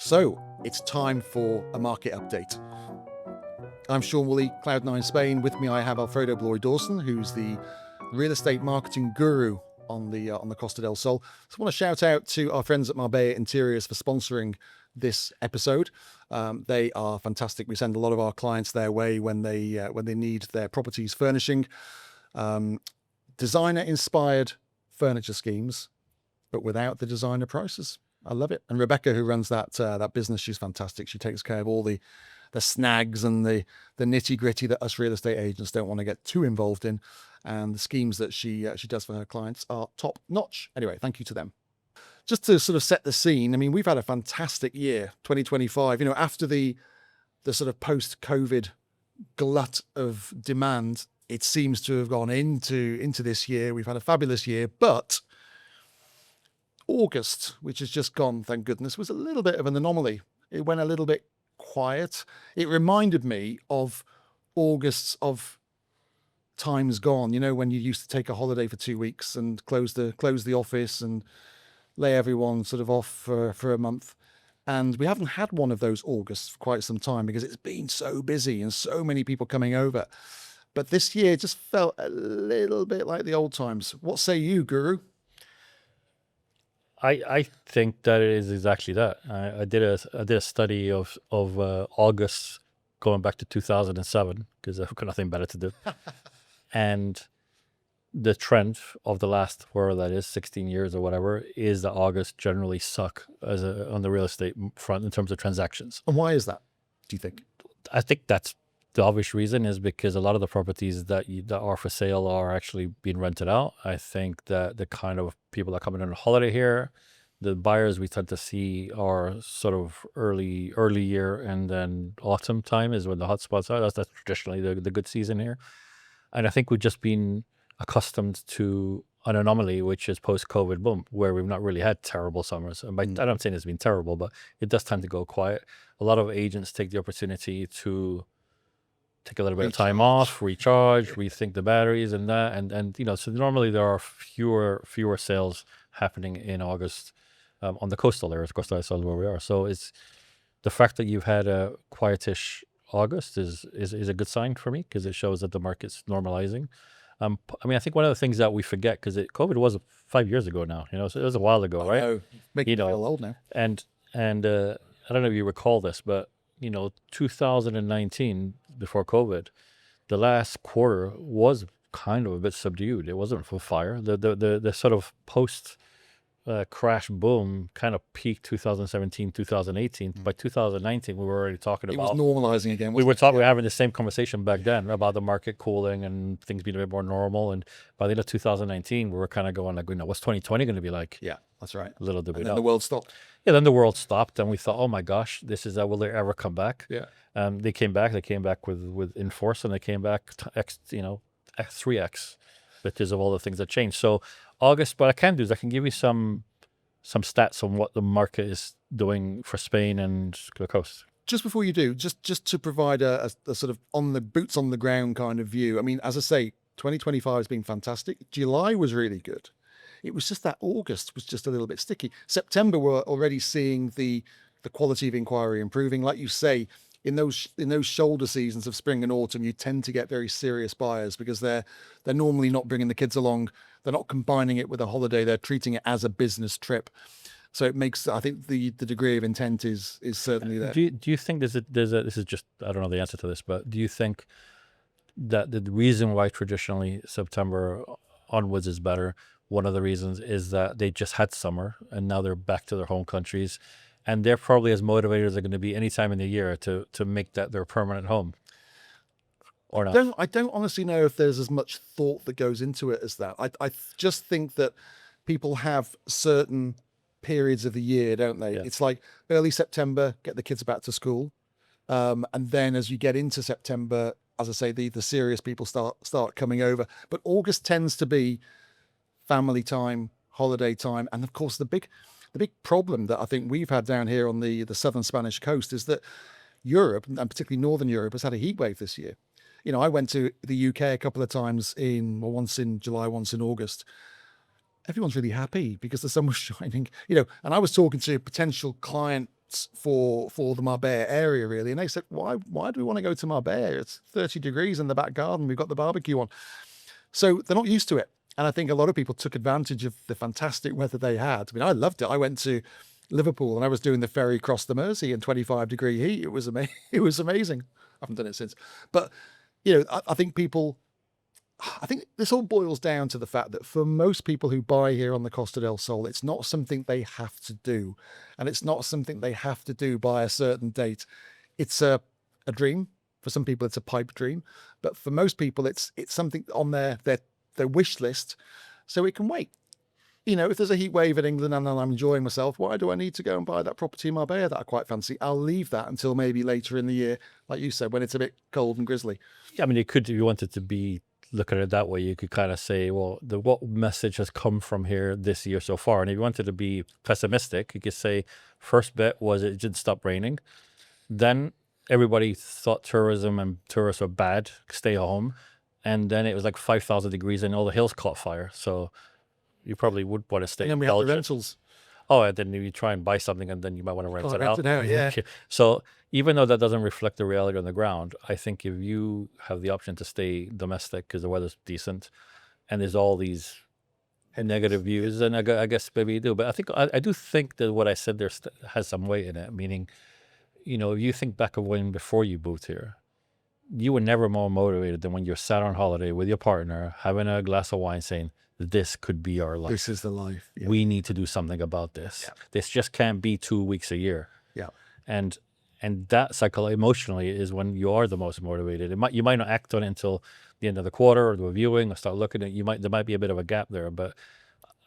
So it's time for a market update. I'm Sean Woolley, Cloud9 Spain. With me I have Alfredo Bloy Dawson, who's the real estate marketing guru on the Costa del Sol. So I want to shout out to our friends at Marbella Interiors for sponsoring this episode. They are fantastic. We send a lot of our clients their way when they need their properties furnishing. Designer-inspired furniture schemes, but without the designer prices. I love it. And Rebecca, who runs that business, she's fantastic. She takes care of all the snags and the nitty gritty that us real estate agents don't want to get too involved in. And the schemes that she does for her clients are top notch. Anyway, thank you to them. Just to sort of set the scene, I mean, we've had a fantastic year, 2025. You know, after the sort of post-COVID glut of demand, it seems to have gone into this year. We've had a fabulous year, but August, which has just gone, thank goodness, was a little bit of an anomaly. It went a little bit quiet. It reminded me of Augusts of times gone, you know, when you used to take a holiday for 2 weeks and close the office and lay everyone sort of off for a month. And we haven't had one of those Augusts for quite some time because it's been so busy and so many people coming over. But this year just felt a little bit like the old times. What say you, Guru? I think that it is exactly that. I did a study of August going back to 2007 because I've got nothing better to do, and the trend of the last, whatever that is, 16 years or whatever, is that August generally suck on the real estate front in terms of transactions. And why is that, do you think? I think that's the obvious reason is because a lot of the properties that are for sale are actually being rented out. I think that the kind of people that come in on a holiday here, the buyers we tend to see are sort of early year, and then autumn time is when the hot spots are. That's traditionally the good season here. And I think we've just been accustomed to an anomaly, which is post-COVID boom, where we've not really had terrible summers. And I'm not saying it's been terrible, but it does tend to go quiet. A lot of agents take the opportunity to take a little bit of time off, recharge, rethink the batteries and that. And you know, so normally there are fewer sales happening in August on the coastal areas, Costa del Sol, where we are. So it's the fact that you've had a quietish August is a good sign for me because it shows that the market's normalizing. I mean, I think one of the things that we forget, because COVID was 5 years ago now, you know, so it was a while ago, right? No, making me feel old now. And I don't know if you recall this, but you know, 2019 before COVID, the last quarter was kind of a bit subdued. It wasn't for fire. The sort of post crash boom kind of peaked 2017, 2018. By 2019, we were already talking about it was normalizing again. We were having the same conversation back then about the market cooling and things being a bit more normal. And by the end of 2019, we were kind of going like, you know, what's 2020 going to be like? Yeah, that's right. A little bit. And then the world stopped. Yeah, then the world stopped, and we thought, oh my gosh, this is will they ever come back? Yeah. They came back. They came back with in force, and they came back 3x, because of all the things that changed. So August, what I can do is I can give you some stats on what the market is doing for Spain and the coast. Just before you do, just to provide a sort of on the boots on the ground kind of view. I mean, as I say, 2025 has been fantastic. July was really good. It was just that August was just a little bit sticky. September, we're already seeing the quality of inquiry improving. Like you say, in those shoulder seasons of spring and autumn, you tend to get very serious buyers because they're normally not bringing the kids along. They're not combining it with a holiday. They're treating it as a business trip. So it makes, I think, the degree of intent is certainly there. Do you think this is just, I don't know the answer to this, but do you think that the reason why traditionally September onwards is better, one of the reasons is that they just had summer and now they're back to their home countries, and they're probably as motivated as they're going to be any time in the year to make that their permanent home? Or not? I don't honestly know if there's as much thought that goes into it as that. I just think that people have certain periods of the year, don't they? Yeah. It's like early September, get the kids back to school. And then as you get into September, as I say, the serious people start coming over. But August tends to be family time, holiday time. And of course, the big problem that I think we've had down here on the southern Spanish coast is that Europe, and particularly Northern Europe, has had a heat wave this year. You know, I went to the UK a couple of times once in July, once in August. Everyone's really happy because the sun was shining, you know, and I was talking to potential client spots for the Marbella area, really. And they said, why do we want to go to Marbella? It's 30 degrees in the back garden. We've got the barbecue on. So they're not used to it. And I think a lot of people took advantage of the fantastic weather they had. I mean, I loved it. I went to Liverpool and I was doing the ferry across the Mersey in 25-degree heat. It was it was amazing. I haven't done it since. But, you know, I think this all boils down to the fact that for most people who buy here on the Costa del Sol, it's not something they have to do. And it's not something they have to do by a certain date. It's a dream. For some people, it's a pipe dream. But for most people, it's something on their wish list, so it can wait. You know, if there's a heat wave in England and I'm enjoying myself, why do I need to go and buy that property in Marbella that I quite fancy? I'll leave that until maybe later in the year, like you said, when it's a bit cold and grizzly. Yeah, I mean, you could, if you wanted to be look at it that way, you could kind of say, well, what message has come from here this year so far? And if you wanted to be pessimistic, you could say first bit was it didn't stop raining. Then everybody thought tourism and tourists were bad, stay home. And then it was like 5,000 degrees and all the hills caught fire. So you probably would want to stay. And then we have the rentals. Oh, and then you try and buy something and then you might want to rent it out. Yeah. So even though that doesn't reflect the reality on the ground, I think if you have the option to stay domestic because the weather's decent and there's all these negative views, then I guess maybe you do. But I do think that what I said there has some weight in it, meaning, you know, if you think back of when before you moved here, you were never more motivated than when you're sat on holiday with your partner, having a glass of wine, saying, this could be our life. This is the life. Yeah. We need to do something about this. Yeah. This just can't be 2 weeks a year. Yeah. And that emotionally is when you are the most motivated. You might not act on it until the end of the quarter or the viewing or start looking at it. There might be a bit of a gap there, but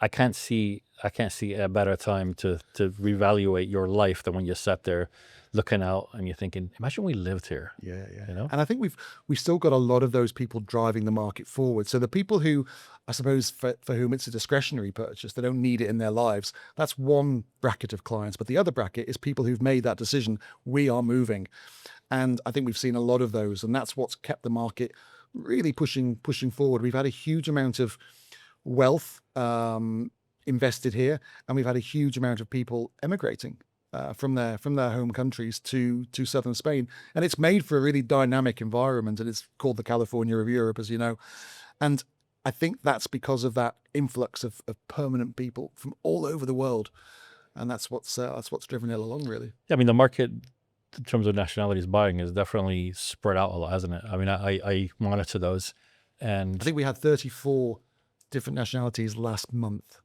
I can't see a better time to reevaluate your life than when you sat there looking out and you're thinking, imagine we lived here. Yeah. You know? And I think we've still got a lot of those people driving the market forward. So the people who, I suppose, for whom it's a discretionary purchase, they don't need it in their lives. That's one bracket of clients. But the other bracket is people who've made that decision. We are moving. And I think we've seen a lot of those. And that's what's kept the market really pushing forward. We've had a huge amount of wealth invested here, and we've had a huge amount of people emigrating from their home countries to southern Spain, and it's made for a really dynamic environment, and it's called the California of Europe, as you know. And I think that's because of that influx of permanent people from all over the world, and that's what's driven it along, really. Yeah, I mean, the market in terms of nationalities buying is definitely spread out a lot, hasn't it? I mean, I monitor those, and I think we had 34 different nationalities last month.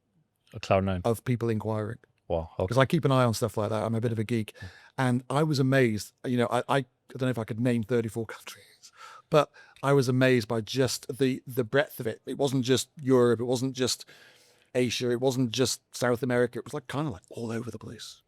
Cloud9 of people inquiring. Wow. Okay. Because I keep an eye on stuff like that. I'm a bit of a geek. And I was amazed. You know, I don't know if I could name 34 countries, but I was amazed by just the breadth of it. It wasn't just Europe. It wasn't just Asia. It wasn't just South America. It was like kind of like all over the place.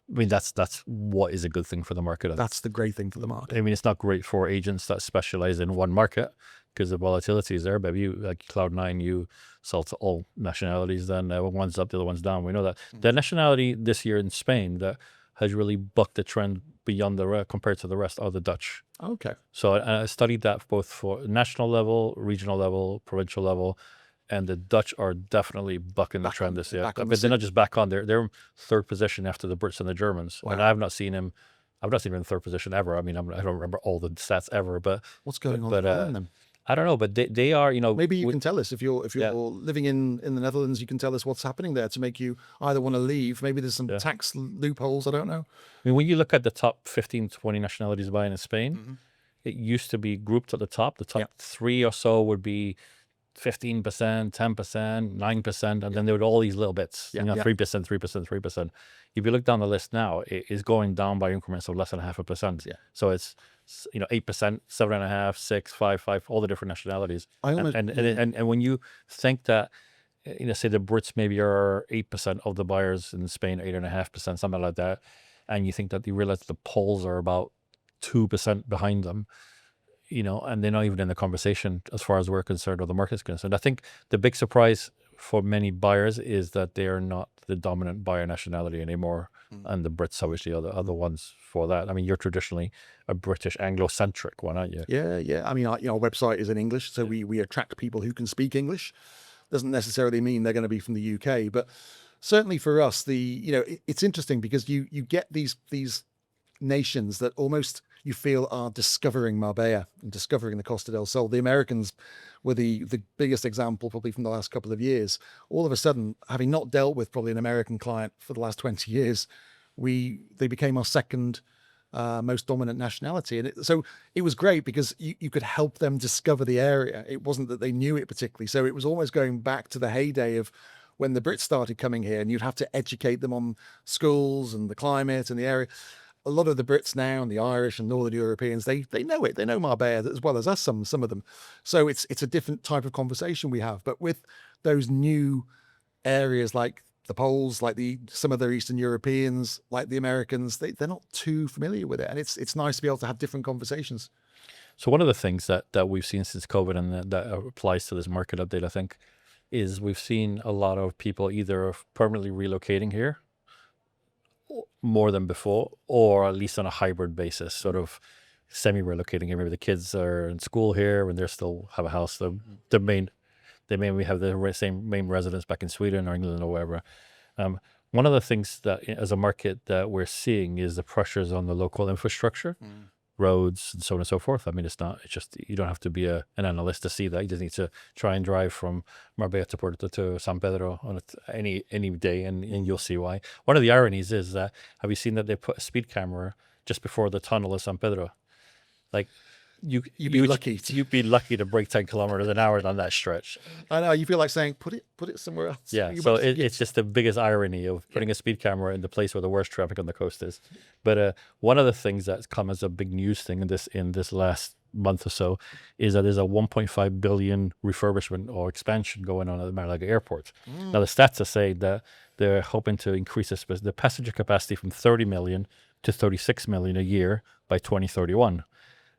I mean, that's what is a good thing for the market. That's the great thing for the market. I mean, it's not great for agents that specialize in one market because the volatility is there. But if you, like Cloud9, you sell to all nationalities, then one's up, the other one's down. We know that. The nationality this year in Spain that has really bucked the trend beyond compared to the rest are the Dutch. Okay. So I studied that both for national level, regional level, provincial level. And the Dutch are definitely bucking the trend this year. But they're not just back on. They're third position after the Brits and the Germans. Wow. And I've not seen him in third position ever. I mean, I don't remember all the stats ever. But what's going on behind them? I don't know. But they are, you know. Maybe you can tell us if you're living in the Netherlands. You can tell us what's happening there to make you either want to leave. Maybe there's some tax loopholes. I don't know. I mean, when you look at the top 15, 20 nationalities buying in Spain, it used to be grouped at the top. The top three or so would be 15%, 10%, 9%, and then there were all these little bits, 3%, 3%, 3%. If you look down the list now, it is going down by increments of less than 0.5%. Yeah. So it's 8%, 7.5%, 6%, 5%, all the different nationalities. And when you think that, say the Brits maybe are 8% of the buyers in Spain, 8.5%, something like that, and you think that you realize the Poles are about 2% behind them, and they're not even in the conversation as far as we're concerned or the market's concerned. I think the big surprise for many buyers is that they are not the dominant buyer nationality anymore. And the Brits obviously are the other ones for that. I mean, you're traditionally a British Anglo-centric one, aren't you? Yeah. I mean, our website is in English, so we attract people who can speak English. Doesn't necessarily mean they're going to be from the UK, but certainly for us, it's interesting because you get these nations that almost you feel are discovering Marbella and discovering the Costa del Sol. The Americans were the biggest example probably from the last couple of years. All of a sudden, having not dealt with probably an American client for the last 20 years, they became our second most dominant nationality. And so it was great because you could help them discover the area. It wasn't that they knew it particularly. So it was almost going back to the heyday of when the Brits started coming here, and you'd have to educate them on schools and the climate and the area. A lot of the Brits now and the Irish and Northern Europeans, they know it. They know Marbella as well as us, some of them. So it's a different type of conversation we have. But with those new areas like the Poles, like some of the Eastern Europeans, like the Americans, they're not too familiar with it. And it's nice to be able to have different conversations. So one of the things that we've seen since COVID, and that applies to this market update, I think, is we've seen a lot of people either permanently relocating here more than before, or at least on a hybrid basis, sort of semi-relocating here. Maybe the kids are in school here and they still have a house. They maybe have the same main residence back in Sweden or England or wherever. One of the things that as a market that we're seeing is the pressures on the local infrastructure, roads and so on and so forth. I mean, it's just, you don't have to be an analyst to see that. You just need to try and drive from Marbella to Porto to San Pedro on any day, and you'll see why. One of the ironies is that, have you seen that they put a speed camera just before the tunnel of San Pedro? Like, you'd be lucky to break 10 kilometers an hour on that stretch. I know, you feel like saying, put it somewhere else. Yeah, so it's just the biggest irony of putting a speed camera in the place where the worst traffic on the coast is. But one of the things that's come as a big news thing in this last month or so is that there's a 1.5 billion refurbishment or expansion going on at the Malaga airport. Now the stats are saying that they're hoping to increase the passenger capacity from 30 million to 36 million a year by 2031.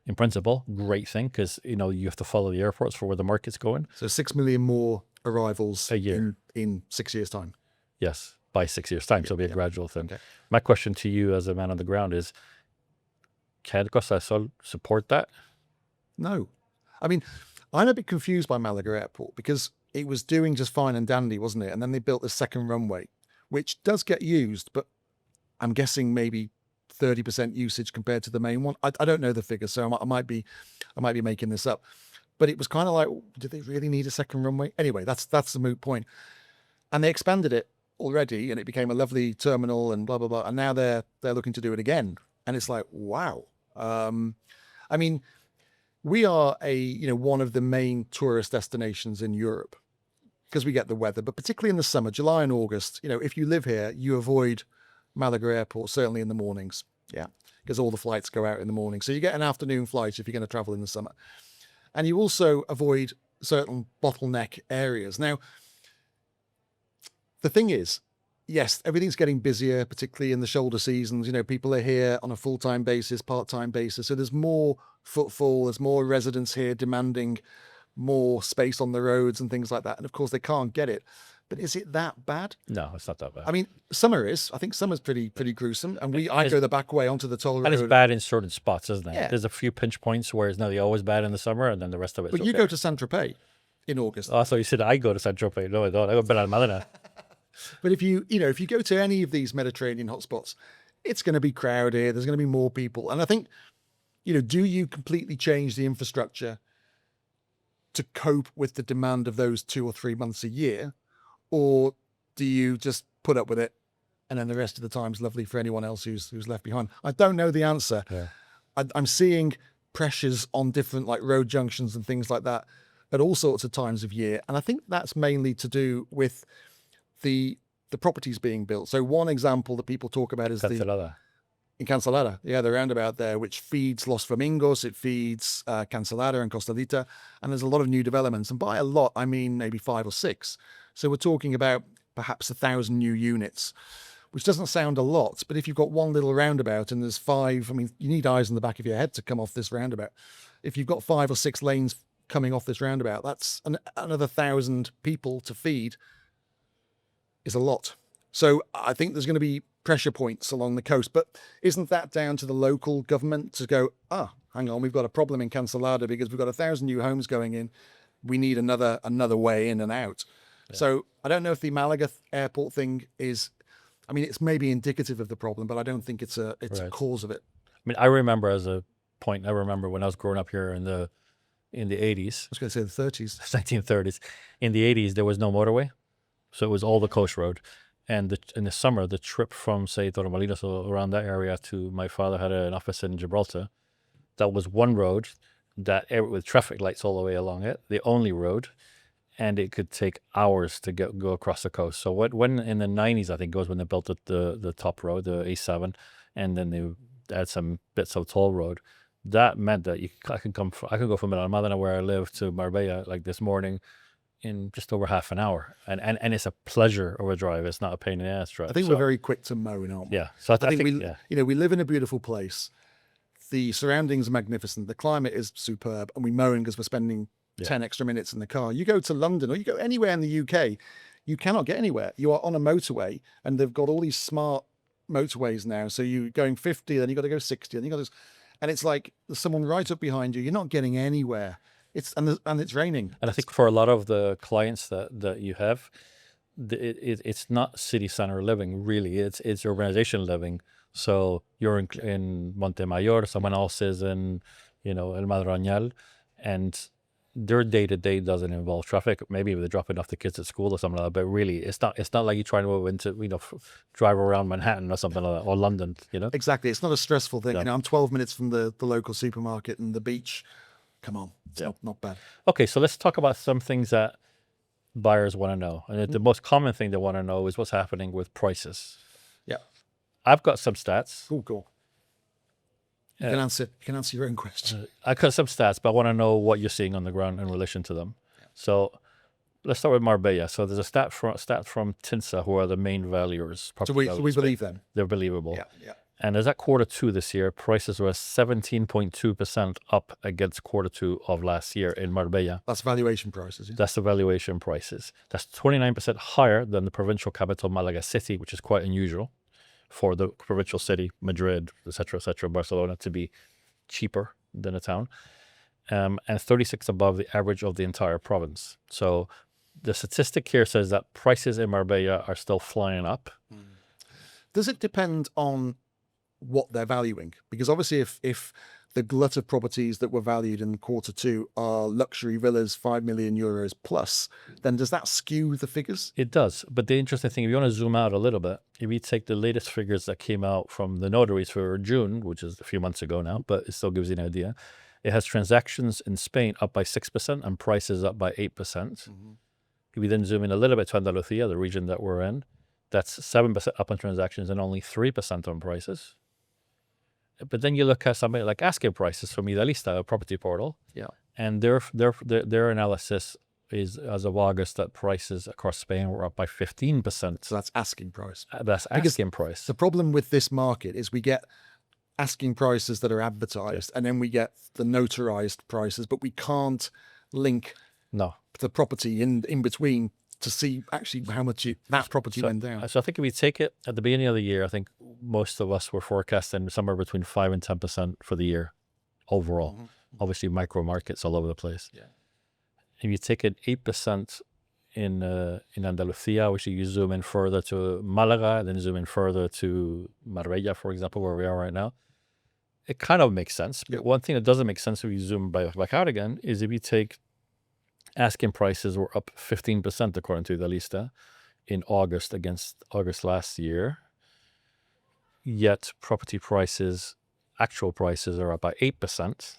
In principle, great thing, because you have to follow the airports for where the market's going. So 6 million more arrivals a year in 6 years' time. Yes, by 6 years' time. So it'll be a gradual thing. Okay. My question to you as a man on the ground is, can Costa del Sol support that? No. I mean, I'm a bit confused by Malaga Airport because it was doing just fine and dandy, wasn't it? And then they built the second runway, which does get used, but I'm guessing maybe 30% usage compared to the main one. I don't know the figure, so I might be making this up. But it was kind of like, did they really need a second runway? Anyway, that's the moot point. And they expanded it already, and it became a lovely terminal and blah blah blah. And now they're looking to do it again, and it's like, wow. I mean, we are one of the main tourist destinations in Europe because we get the weather, but particularly in the summer, July and August. If you live here, you avoid Malaga Airport, certainly in the mornings. Yeah, because all the flights go out in the morning. So you get an afternoon flight if you're going to travel in the summer. And you also avoid certain bottleneck areas. Now, the thing is, yes, everything's getting busier, particularly in the shoulder seasons. People are here on a full-time basis, part-time basis. So there's more footfall, there's more residents here demanding more space on the roads and things like that. And of course, they can't get it. But is it that bad? No, it's not that bad. I mean, summer is. I think summer's pretty gruesome. And I go the back way onto the toll road. And it's bad in certain spots, isn't it? Yeah. There's a few pinch points where it's nearly always bad in the summer, and then the rest of it is But you go to Saint-Tropez in August. Oh, so you said I go to Saint-Tropez. No, I don't. I go to Benalmádena. But if you go to any of these Mediterranean hotspots, it's going to be crowded. There's going to be more people. And I think, do you completely change the infrastructure to cope with the demand of those 2 or 3 months a year? Or do you just put up with it, and then the rest of the time's lovely for anyone else who's left behind? I don't know the answer. Yeah. I'm seeing pressures on different like road junctions and things like that at all sorts of times of year, and I think that's mainly to do with the properties being built. So one example that people talk about is in Cancelada, the roundabout there, which feeds Los Flamingos, it feeds Cancelada and Costadita, and there's a lot of new developments. And by a lot, I mean maybe 5 or 6. So we're talking about perhaps 1,000 new units, which doesn't sound a lot, but if you've got one little roundabout and there's 5, I mean, you need eyes in the back of your head to come off this roundabout. If you've got 5 or 6 lanes coming off this roundabout, that's another 1,000 people to feed is a lot. So I think there's going to be pressure points along the coast, but isn't that down to the local government to go, hang on, we've got a problem in Cancelada because we've got 1,000 new homes going in. We need another way in and out. So I don't know if the Malaga airport thing is, I mean, it's maybe indicative of the problem, but I don't think it's a Right. cause of it. I mean, I remember as a point, I remember when I was growing up here in the 80s, I was going to say the 30s. 1930s. In the 80s, there was no motorway, so it was all the coast road. And in the summer, the trip from, say, Torremolinos or around that area to my father had an office in Gibraltar. That was one road with traffic lights all the way along it, the only road, and it could take hours to go across the coast. So when in the 90s, I think it was when they built the top road, the A7, and then they had some bits of toll road. That meant that I could go from Almadena, where I live, to Marbella like this morning in just over half an hour, and it's a pleasure of a drive. It's not a pain in the ass drive. I think we're very quick to moan, aren't we? Yeah. So I think we, we live in a beautiful place. The surroundings are magnificent. The climate is superb, and we moan because we're spending 10 extra minutes in the car. You go to London or you go anywhere in the UK, you cannot get anywhere. You are on a motorway, and they've got all these smart motorways now. So you're going 50, then you got to go 60, and you got to, and it's like there's someone right up behind you. You're not getting anywhere. And it's raining. And I think for a lot of the clients that you have, it's not city center living really. It's urbanization living. So you're in Montemayor, someone else is in, El Madroñal, and their day-to-day doesn't involve traffic. Maybe they're dropping off the kids at school or something like that, but really it's not like you're trying to move into, drive around Manhattan or something like that, or London, Exactly. It's not a stressful thing. Yeah. I'm 12 minutes from the local supermarket and the beach. Come on. It's not bad. Okay, so let's talk about some things that buyers want to know. And the most common thing they want to know is what's happening with prices. Yeah. I've got some stats. Cool. You can answer your own question. I've got some stats, but I want to know what you're seeing on the ground in relation to them. Yeah. So let's start with Marbella. So there's a stat from Tinsa, who are the main valuers. So we believe them. They're believable. Yeah. And as at Q2 this year, prices were 17.2% up against Q2 of last year in Marbella. That's valuation prices. Yeah? That's the valuation prices. That's 29% higher than the provincial capital Malaga City, which is quite unusual for the provincial city, Madrid, etc., Barcelona, to be cheaper than a town. And 36 above the average of the entire province. So the statistic here says that prices in Marbella are still flying up. Does it depend on what they're valuing? Because obviously if the glut of properties that were valued in Q2 are luxury villas, 5 million euros plus, then does that skew the figures? It does. But the interesting thing, if you want to zoom out a little bit, if you take the latest figures that came out from the notaries for June, which is a few months ago now, but it still gives you an idea, it has transactions in Spain up by 6% and prices up by 8%. Mm-hmm. If we then zoom in a little bit to Andalusia, the region that we're in, that's 7% up on transactions and only 3% on prices. But then you look at somebody like asking prices from Idealista, a property portal, and their analysis is, as of August, that prices across Spain were up by 15%. So that's asking price. That's asking price. The problem with this market is we get asking prices that are advertised, and then we get the notarized prices, but we can't link the property in between to see actually how much that property went down. So I think if we take it at the beginning of the year, I think most of us were forecasting somewhere between 5 and 10% for the year overall. Mm-hmm. Obviously, micro markets all over the place. Yeah. If you take it 8% in Andalusia, obviously you zoom in further to Malaga, then zoom in further to Marbella, for example, where we are right now. It kind of makes sense. But one thing that doesn't make sense if you zoom back out again is if you take asking prices were up 15% according to Idealista in August against August last year. Yet property prices, actual prices, are up by 8%.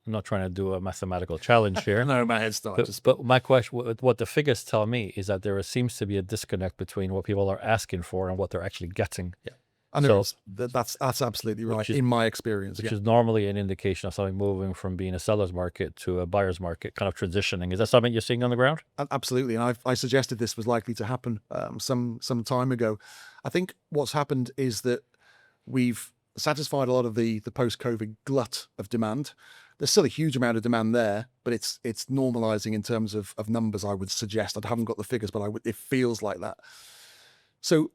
I'm not trying to do a mathematical challenge here. No, my head's not. But my question, what the figures tell me is that there seems to be a disconnect between what people are asking for and what they're actually getting. Yeah. And so, that's absolutely right, in my experience. Which is normally an indication of something moving from being a seller's market to a buyer's market, kind of transitioning. Is that something you're seeing on the ground? Absolutely. And I suggested this was likely to happen some time ago. I think what's happened is that we've satisfied a lot of the post-COVID glut of demand. There's still a huge amount of demand there, but it's normalizing in terms of numbers, I would suggest. I haven't got the figures, but it feels like that. So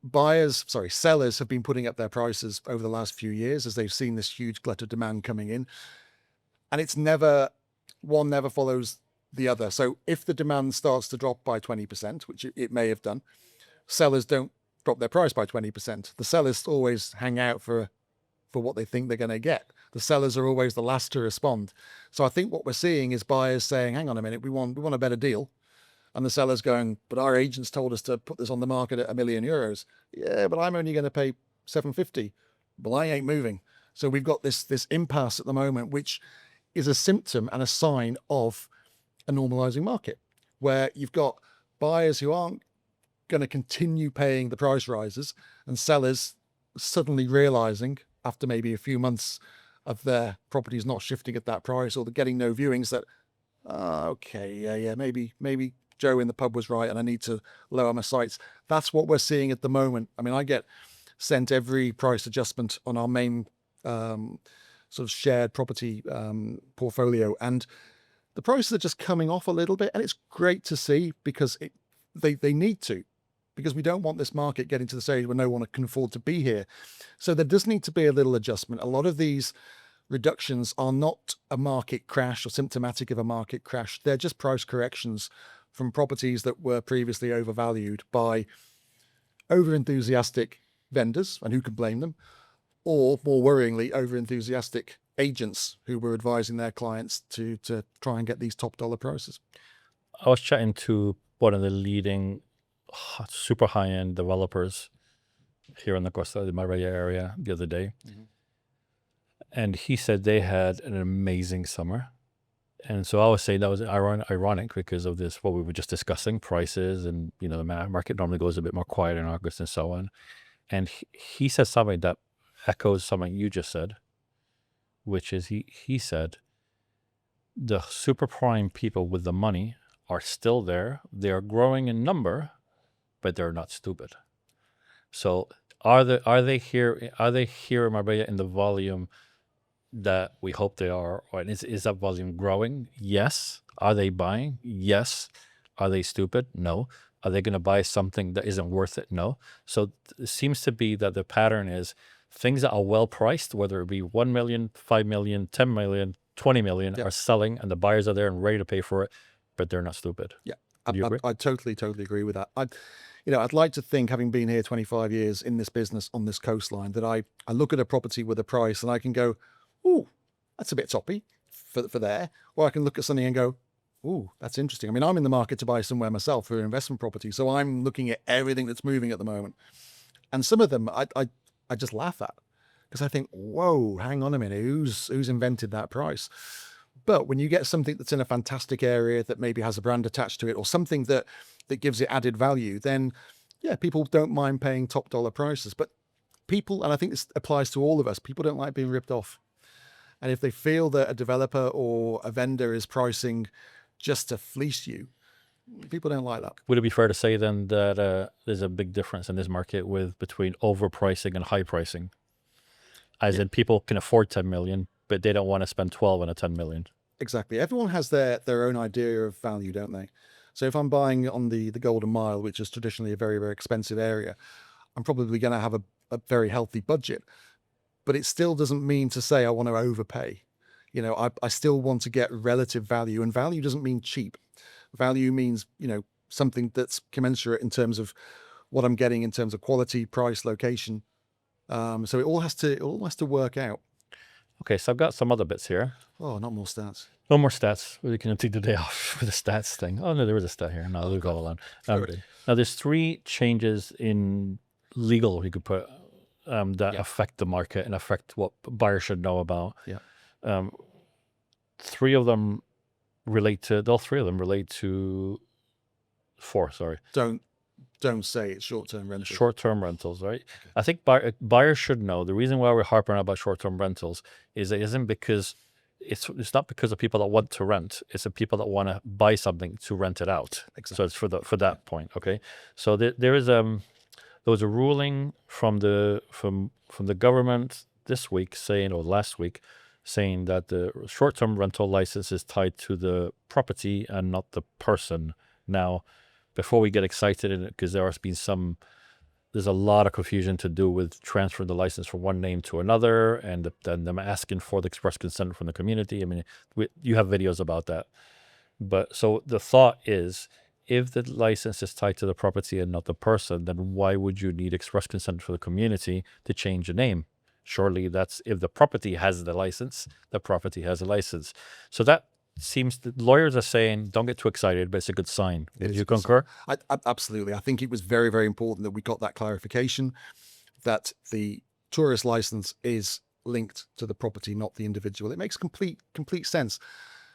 sellers have been putting up their prices over the last few years as they've seen this huge glut of demand coming in. And it's never follows the other. So if the demand starts to drop by 20%, which it may have done, sellers don't drop their price by 20%. The sellers always hang out for what they think they're going to get. The sellers are always the last to respond. So I think what we're seeing is buyers saying, hang on a minute, we want a better deal. And the seller's going, but our agents told us to put this on the market at €1 million. Yeah, but I'm only going to pay 750. Well, I ain't moving. So we've got this impasse at the moment, which is a symptom and a sign of a normalizing market, where you've got buyers who aren't going to continue paying the price rises, and sellers suddenly realizing after maybe a few months of their properties not shifting at that price, or they're getting no viewings, that maybe Joe in the pub was right and I need to lower my sights. That's what we're seeing at the moment. I mean, I get sent every price adjustment on our main sort of shared property portfolio, and the prices are just coming off a little bit, and it's great to see, because they need to, because we don't want this market getting to the stage where no one can afford to be here. So there does need to be a little adjustment. A lot of these reductions are not a market crash or symptomatic of a market crash. They're just price corrections from properties that were previously overvalued by over-enthusiastic vendors, and who can blame them, or more worryingly, over-enthusiastic agents who were advising their clients to try and get these top dollar prices. I was chatting to one of the leading super high-end developers here in the Costa de Marbella area the other day. And he said they had an amazing summer. And so I was saying that was ironic because of this, what we were just discussing, prices, and the market normally goes a bit more quiet in August and so on. And he said something that echoes something you just said, which is he said the super prime people with the money are still there. They are growing in number, but they're not stupid. So are they here in Marbella in the volume that we hope they are? Or is that volume growing? Yes. Are they buying? Yes. Are they stupid? No. Are they going to buy something that isn't worth it? No. So it seems to be that the pattern is things that are well priced, whether it be 1 million, 5 million, 10 million, 20 million, are selling, and the buyers are there and ready to pay for it, but they're not stupid. Yeah, I totally agree with that. I'd like to think, having been here 25 years in this business on this coastline, that I look at a property with a price and I can go, ooh, that's a bit toppy for there. Or I can look at something and go, ooh, that's interesting. I mean, I'm in the market to buy somewhere myself for an investment property, so I'm looking at everything that's moving at the moment. And some of them I just laugh at, because I think, whoa, hang on a minute, who's invented that price? But when you get something that's in a fantastic area that maybe has a brand attached to it, or something that gives it added value, then yeah, people don't mind paying top dollar prices. But people, and I think this applies to all of us, people don't like being ripped off. And if they feel that a developer or a vendor is pricing just to fleece you, people don't like that. Would it be fair to say then that there's a big difference in this market between overpricing and high pricing? As in, people can afford 10 million, but they don't want to spend 12 on a 10 million. Exactly. Everyone has their own idea of value, don't they? So if I'm buying on the Golden Mile, which is traditionally a very, very expensive area, I'm probably going to have a very healthy budget. But it still doesn't mean to say I want to overpay. I still want to get relative value, and value doesn't mean cheap. Value means, something that's commensurate in terms of what I'm getting in terms of quality, price, location. So it all has to work out. Okay, so I've got some other bits here. Oh, not more stats. No more stats. We can take the day off with the stats thing. Oh no, there was a stat here. No, we'll go along. Now there's 3 changes in legal we could put that affect the market and affect what buyers should know about. Yeah. All 3 of them relate to 4. Sorry. Don't say it's short-term rentals. Short-term rentals, right? Okay. I think buyers should know. The reason why we're harping about short-term rentals is it isn't because it's not because of people that want to rent. It's the people that want to buy something to rent it out. Exactly. So it's for that point. Okay. So there was a ruling from the government this week last week saying that the short-term rental license is tied to the property and not the person. Now, before we get excited, because there's a lot of confusion to do with transferring the license from one name to another, and then them asking for the express consent from the community. I mean, you have videos about that. But so the thought is, if the license is tied to the property and not the person, then why would you need express consent for the community to change the name? Surely that's if the property has the license, the property has a license. So that seems the lawyers are saying don't get too excited, but it's a good sign. It Would is you a good sign. concur? Absolutely. I think it was very, very important that we got that clarification that the tourist license is linked to the property, not the individual. It makes complete sense.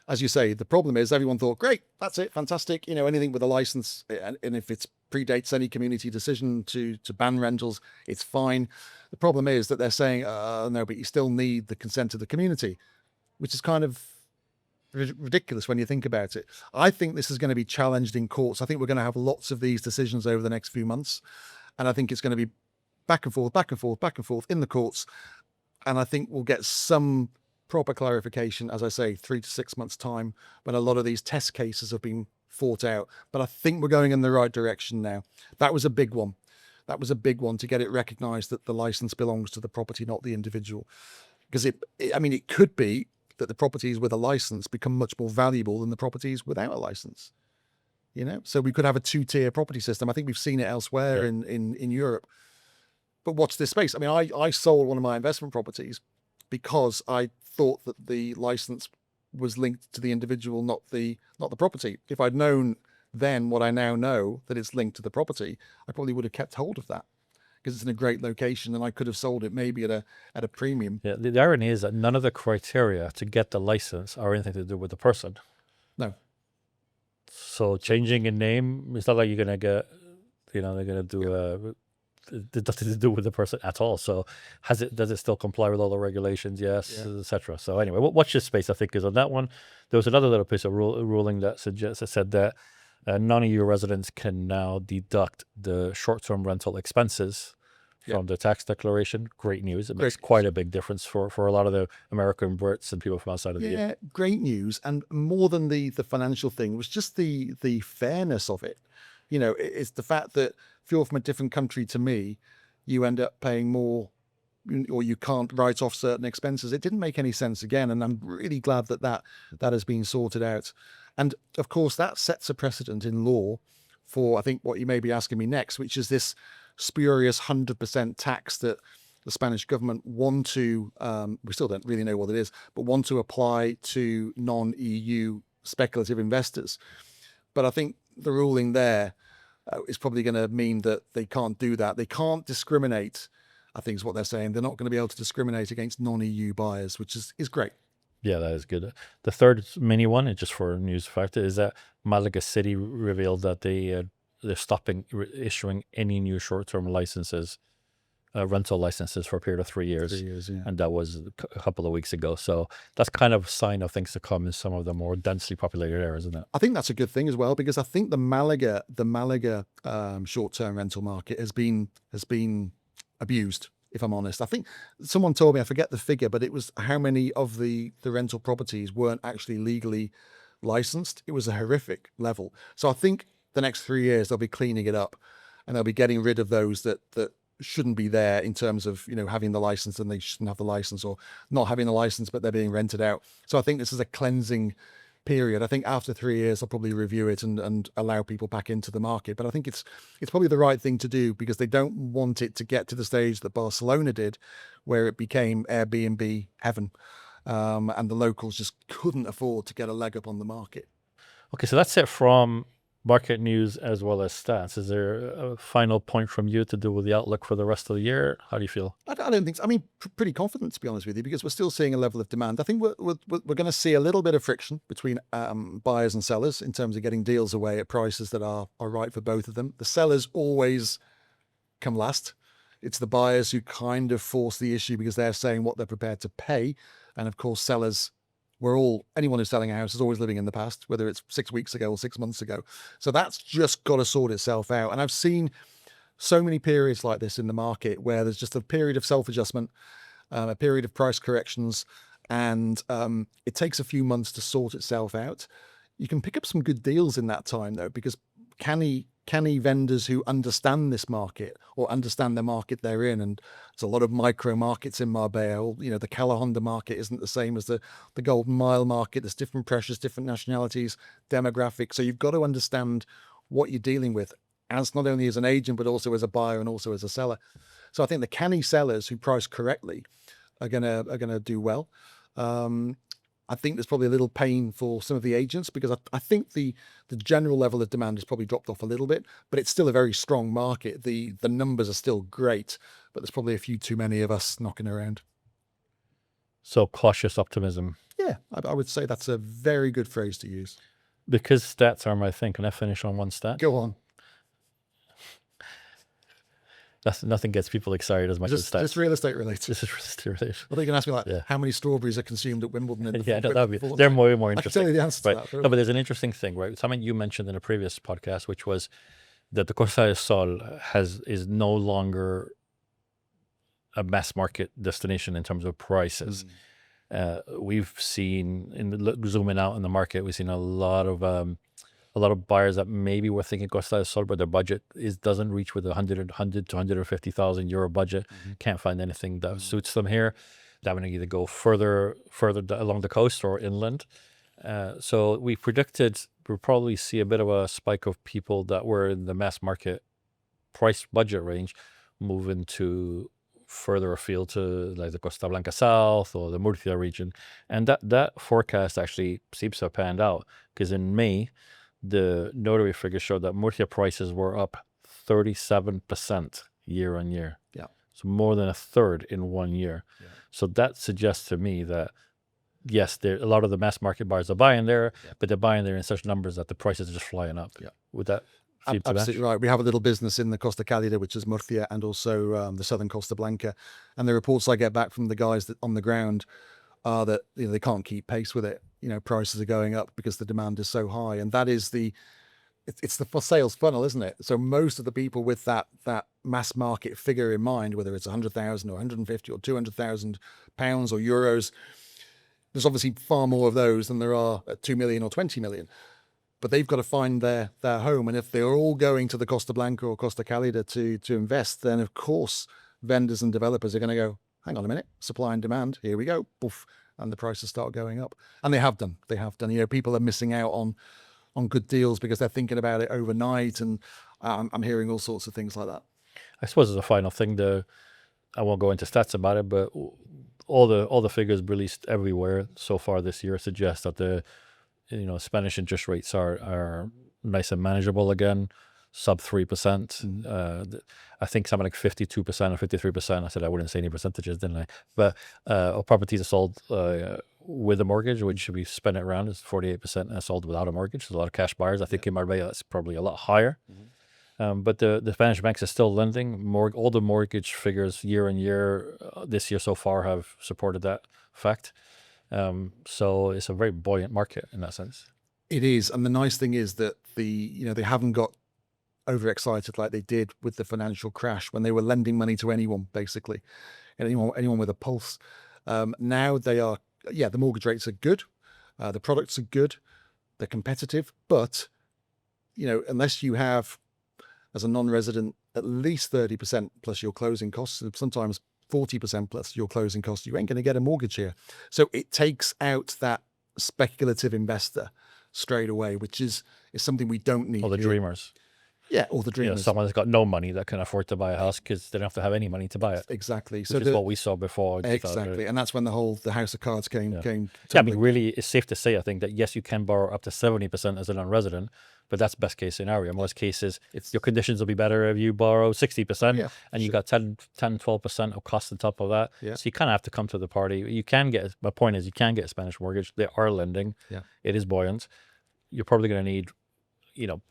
As you say, the problem is everyone thought, great, that's it, fantastic. You know, anything with a license, and if it predates any community decision to ban rentals, it's fine. The problem is that they're saying, no, but you still need the consent of the community, which is kind of ridiculous when you think about it. I think this is going to be challenged in courts. I think we're going to have lots of these decisions over the next few months, and I think it's going to be back and forth, back and forth, back and forth in the courts. And I think we'll get some proper clarification, as I say, 3 to 6 months' time, when a lot of these test cases have been fought out. But I think we're going in the right direction now. That was a big one. That was a big one, to get it recognized that the license belongs to the property, not the individual. Because it could be that the properties with a license become much more valuable than the properties without a license. You know, so we could have a 2-tier property system. I think we've seen it elsewhere in Europe. But watch this space. I mean, I sold one of my investment properties because I thought that the license was linked to the individual, not the property. If I'd known then what I now know, that it's linked to the property, I probably would have kept hold of that, because it's in a great location, and I could have sold it maybe at a premium. Yeah, the irony is that none of the criteria to get the license are anything to do with the person. No. So changing a name, it's not like you're gonna get, they're gonna do nothing to do with the person at all. So does it still comply with all the regulations? Yes, etc. So anyway, watch this space, I think, is on that one. There was another little piece of ruling that said that non-EU residents can now deduct the short-term rental expenses from the tax declaration. Great news. It makes quite a big difference for a lot of the American Brits and people from outside of the EU. Yeah, great news. And more than the financial thing was just the fairness of it. You know, it's the fact that if you're from a different country to me, you end up paying more, or you can't write off certain expenses. It didn't make any sense again. And I'm really glad that has been sorted out. And of course, that sets a precedent in law for, I think, what you may be asking me next, which is this spurious 100% tax that the Spanish government want to, we still don't really know what it is, but want to apply to non-EU speculative investors. But I think the ruling there is probably going to mean that they can't do that. They can't discriminate, I think is what they're saying. They're not going to be able to discriminate against non-EU buyers, which is great. Yeah, that is good. The third mini one, and just for a news factor, is that Malaga City revealed that they're stopping issuing any new short-term licenses, rental licenses, for a period of 3 years. 3 years, yeah. And that was a couple of weeks ago. So that's kind of a sign of things to come in some of the more densely populated areas, isn't it? I think that's a good thing as well, because I think the Malaga short-term rental market has been abused, if I'm honest. I think someone told me, I forget the figure, but it was how many of the rental properties weren't actually legally licensed. It was a horrific level. So I think the next 3 years they'll be cleaning it up, and they'll be getting rid of those that shouldn't be there, in terms of, having the license and they shouldn't have the license, or not having the license but they're being rented out. So I think this is a cleansing period. I think after 3 years I'll probably review it and allow people back into the market. But I think it's probably the right thing to do, because they don't want it to get to the stage that Barcelona did, where it became Airbnb heaven, and the locals just couldn't afford to get a leg up on the market. Okay, so that's it from market news as well as stats. Is there a final point from you to do with the outlook for the rest of the year? How do you feel? I don't think so. I mean, pretty confident, to be honest with you, because we're still seeing a level of demand. I think we're going to see a little bit of friction between buyers and sellers in terms of getting deals away at prices that are right for both of them. The sellers always come last. It's the buyers who kind of force the issue, because they're saying what they're prepared to pay. And of course, sellers, anyone who's selling a house is always living in the past, whether it's 6 weeks ago or 6 months ago. So that's just got to sort itself out. And I've seen so many periods like this in the market, where there's just a period of self-adjustment, a period of price corrections, and it takes a few months to sort itself out. You can pick up some good deals in that time, though, because canny canny vendors who understand this market or understand the market they're in. And there's a lot of micro markets in Marbella. The Calahonda market isn't the same as the Golden Mile market. There's different pressures, different nationalities, demographics. So you've got to understand what you're dealing with as not only as an agent, but also as a buyer and also as a seller. So I think the canny sellers who price correctly are gonna do well. I think there's probably a little pain for some of the agents because I think the general level of demand has probably dropped off a little bit, but it's still a very strong market. The numbers are still great, but there's probably a few too many of us knocking around. So cautious optimism. Yeah, I would say that's a very good phrase to use. Because stats are my thing. Can I finish on one stat? Go on. Nothing gets people excited as much as stats. Just real estate related. This is real estate related. Well, they can ask me how many strawberries are consumed at Wimbledon. They're more I interesting. can tell you the answer to that. No, but there's an interesting thing, right? Something you mentioned in a previous podcast, which was that the Costa del Sol is no longer a mass market destination in terms of prices. We've seen, zooming out in the market, we've seen a lot of buyers that maybe were thinking Costa del Sol, but their budget doesn't reach with 100 to 150,000 euro budget. Can't find anything that suits them here. They're going to either go further along the coast or inland. So we predicted we'll probably see a bit of a spike of people that were in the mass market price budget range move into further afield to like the Costa Blanca South or the Murcia region. And that forecast actually seems to have panned out because in May, the notary figures showed that Murcia prices were up 37% year on year. Yeah. So more than a third in 1 year. Yeah. So that suggests to me that, yes, a lot of the mass market buyers are buying there, but they're buying there in such numbers that the prices are just flying up. Yeah. Would that seem to absolutely match? right. We have a little business in the Costa Cálida, which is Murcia, and also the southern Costa Blanca. And the reports I get back from the guys that on the ground are that they can't keep pace with it. Prices are going up because the demand is so high, and that is it's the for sales funnel, isn't it? So most of the people with that mass market figure in mind, whether it's 100,000 or 150 or 200,000 pounds or euros, there's obviously far more of those than there are at 2 million or 20 million. But they've got to find their home, and if they're all going to the Costa Blanca or Costa Cálida to invest, then of course vendors and developers are going to go, hang on a minute, supply and demand, here we go, poof, and the prices start going up. And they have done. People are missing out on good deals because they're thinking about it overnight, and I'm hearing all sorts of things like that. I suppose as a final thing, I won't go into stats about it, but all the figures released everywhere so far this year suggest that the Spanish interest rates are nice and manageable again, sub 3%. I think something like 52% or 53%. I said I wouldn't say any percentages, didn't I? But our properties are sold with a mortgage, which we spin it around is 48% are sold without a mortgage. There's a lot of cash buyers. I think in Marbella it's probably a lot higher. But the Spanish banks are still lending. All the mortgage figures year on year this year so far have supported that fact. So it's a very buoyant market in that sense. It is, and the nice thing is that they haven't got overexcited like they did with the financial crash when they were lending money to anyone, basically, anyone with a pulse. Now they are, the mortgage rates are good, the products are good, they're competitive, but unless you have, as a non-resident, at least 30% plus your closing costs, sometimes 40% plus your closing costs, you ain't going to get a mortgage here. So it takes out that speculative investor straight away, which is something we don't need. All the dreamers. Yeah, all the dreamers. Someone that's got no money that can afford to buy a house because they don't have to have any money to buy it. Exactly. So is what we saw before. Exactly, and that's when the House of Cards came. Really, it's safe to say, I think, that yes, you can borrow up to 70% as a non-resident, but that's best case scenario. Most cases, your conditions will be better if you borrow 60%, and you got 10, 12% of cost on top of that. Yeah. So you kind of have to come to the party. You can get. My point is, you can get a Spanish mortgage. They are lending. Yeah. It is buoyant. You're probably going to need,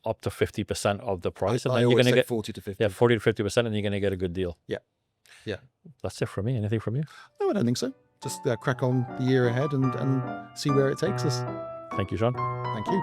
up to 50% of the price, and then you're going to get 40 to 50. Yeah, 40 to 50%, and you're going to get a good deal. Yeah. That's it for me. Anything from you? No, I don't think so. Just crack on the year ahead and see where it takes us. Thank you, Sean. Thank you.